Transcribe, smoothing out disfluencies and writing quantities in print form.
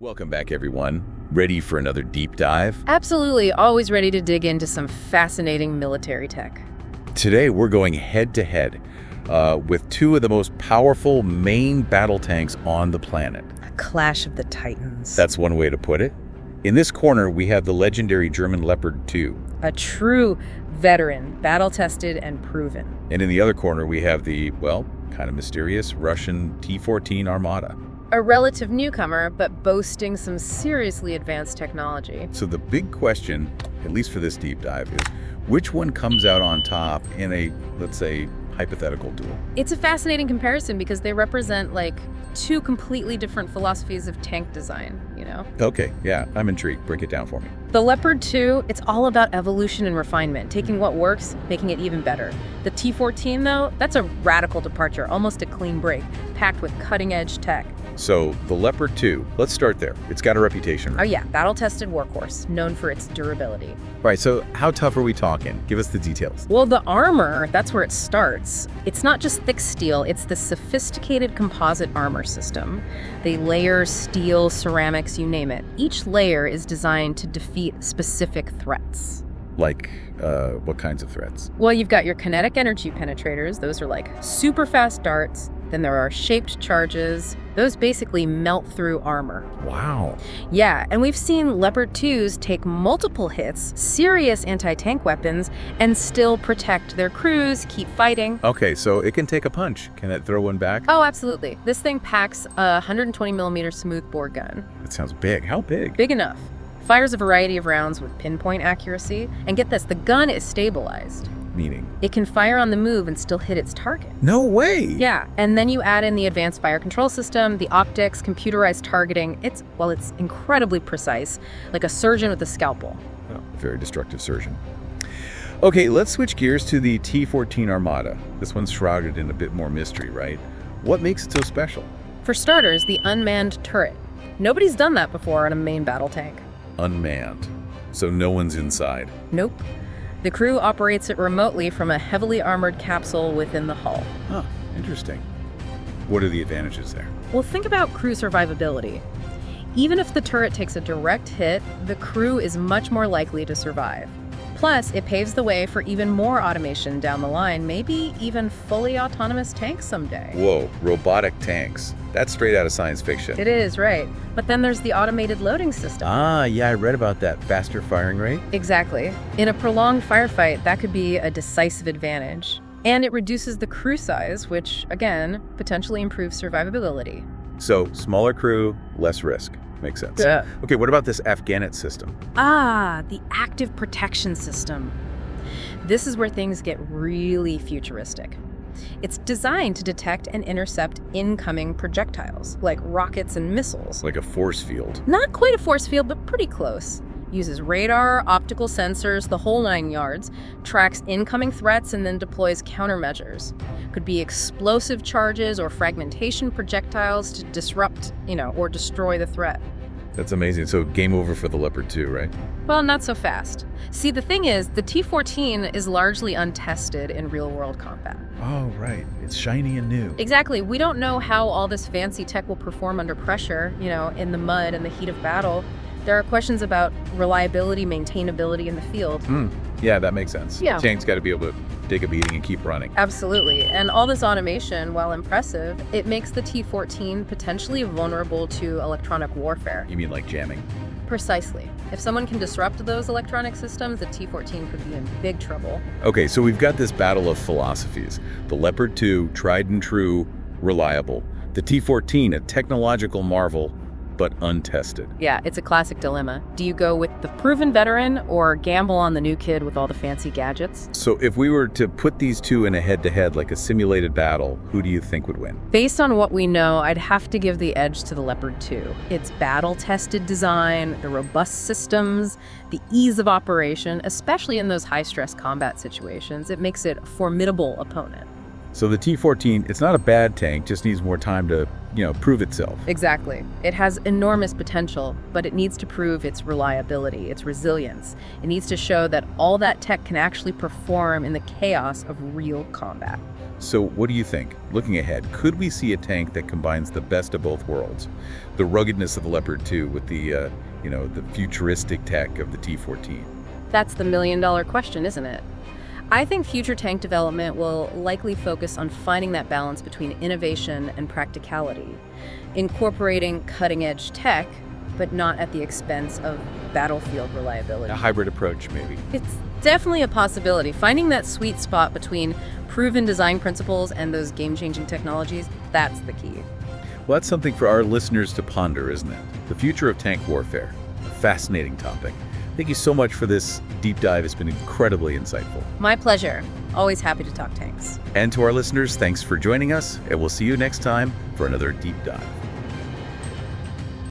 Welcome back, everyone. Ready for another deep dive? Absolutely, always ready to dig into some fascinating military tech. Today, we're going head-to-head with two of the most powerful main battle tanks on the planet. A clash of the titans. That's one way to put it. In this corner, we have the legendary German Leopard 2. A true veteran, battle-tested and proven. And in the other corner, we have the, well, kind of mysterious Russian T-14 Armata. A relative newcomer, but boasting some seriously advanced technology. So the big question, at least for this deep dive, is which one comes out on top in a, let's say, hypothetical duel? It's a fascinating comparison because they represent, like, two completely different philosophies of tank design, you know? Okay, yeah, I'm intrigued. Break it down for me. The Leopard 2, it's all about evolution and refinement, taking what works, making it even better. The T-14, though, that's a radical departure, almost a clean break, packed with cutting-edge tech. So, the Leopard 2, let's start there. It's got a reputation, Oh right? yeah, battle-tested workhorse, known for its durability. Right, so how tough are we talking? Give us the details. Well, the armor, that's where it starts. It's not just thick steel, it's the sophisticated composite armor system. They layer steel, ceramics, you name it. Each layer is designed to defeat specific threats. Like, what kinds of threats? Well, you've got your kinetic energy penetrators. Those are like super fast darts. Then there are shaped charges. Those basically melt through armor. Wow. Yeah, and we've seen Leopard 2s take multiple hits, serious anti-tank weapons, and still protect their crews, keep fighting. Okay, so it can take a punch. Can it throw one back? Oh, absolutely. This thing packs a 120 millimeter smoothbore gun. That sounds big. How big? Big enough. Fires a variety of rounds with pinpoint accuracy. And get this, the gun is stabilized. Meaning? It can fire on the move and still hit its target. No way! Yeah, and then you add in the advanced fire control system, the optics, computerized targeting. It's incredibly precise, like a surgeon with a scalpel. Oh, a very destructive surgeon. Okay, let's switch gears to the T-14 Armata. This one's shrouded in a bit more mystery, right? What makes it so special? For starters, the unmanned turret. Nobody's done that before on a main battle tank. Unmanned. So no one's inside. Nope. The crew operates it remotely from a heavily armored capsule within the hull. Huh, interesting. What are the advantages there? Well, think about crew survivability. Even if the turret takes a direct hit, the crew is much more likely to survive. Plus, it paves the way for even more automation down the line, maybe even fully autonomous tanks someday. Whoa, robotic tanks. That's straight out of science fiction. It is, right. But then there's the automated loading system. Ah, yeah, I read about that. Faster firing rate? Exactly. In a prolonged firefight, that could be a decisive advantage. And it reduces the crew size, which, again, potentially improves survivability. So, smaller crew, less risk. Makes sense. Yeah. Okay, what about this Afghanit system? Ah, the active protection system. This is where things get really futuristic. It's designed to detect and intercept incoming projectiles, like rockets and missiles. Like a force field. Not quite a force field, but pretty close. Uses radar, optical sensors, the whole 9 yards, tracks incoming threats, and then deploys countermeasures. Could be explosive charges or fragmentation projectiles to disrupt, or destroy the threat. That's amazing. So game over for the Leopard 2, right? Well, not so fast. See, the thing is, the T-14 is largely untested in real-world combat. Oh, right. It's shiny and new. Exactly. We don't know how all this fancy tech will perform under pressure, in the mud and the heat of battle. There are questions about reliability, maintainability in the field. Yeah, that makes sense. Yeah. Tank's got to be able to take a beating and keep running. Absolutely. And all this automation, while impressive, it makes the T-14 potentially vulnerable to electronic warfare. You mean like jamming? Precisely. If someone can disrupt those electronic systems, the T-14 could be in big trouble. Okay, so we've got this battle of philosophies. The Leopard 2, tried and true, reliable. The T-14, a technological marvel, but untested. Yeah, it's a classic dilemma. Do you go with the proven veteran or gamble on the new kid with all the fancy gadgets? So if we were to put these two in a head-to-head, like a simulated battle, who do you think would win? Based on what we know, I'd have to give the edge to the Leopard 2. Its battle-tested design, the robust systems, the ease of operation, especially in those high-stress combat situations, it makes it a formidable opponent. So the T-14, it's not a bad tank, just needs more time to, prove itself. Exactly. It has enormous potential, but it needs to prove its reliability, its resilience. It needs to show that all that tech can actually perform in the chaos of real combat. So what do you think? Looking ahead, could we see a tank that combines the best of both worlds? The ruggedness of the Leopard 2 with the futuristic tech of the T-14. That's the million-dollar question, isn't it? I think future tank development will likely focus on finding that balance between innovation and practicality, incorporating cutting-edge tech, but not at the expense of battlefield reliability. A hybrid approach, maybe. It's definitely a possibility. Finding that sweet spot between proven design principles and those game-changing technologies, that's the key. Well, that's something for our listeners to ponder, isn't it? The future of tank warfare. A fascinating topic. Thank you so much for this deep dive. It's been incredibly insightful. My pleasure. Always happy to talk tanks. And to our listeners, thanks for joining us, and we'll see you next time for another deep dive.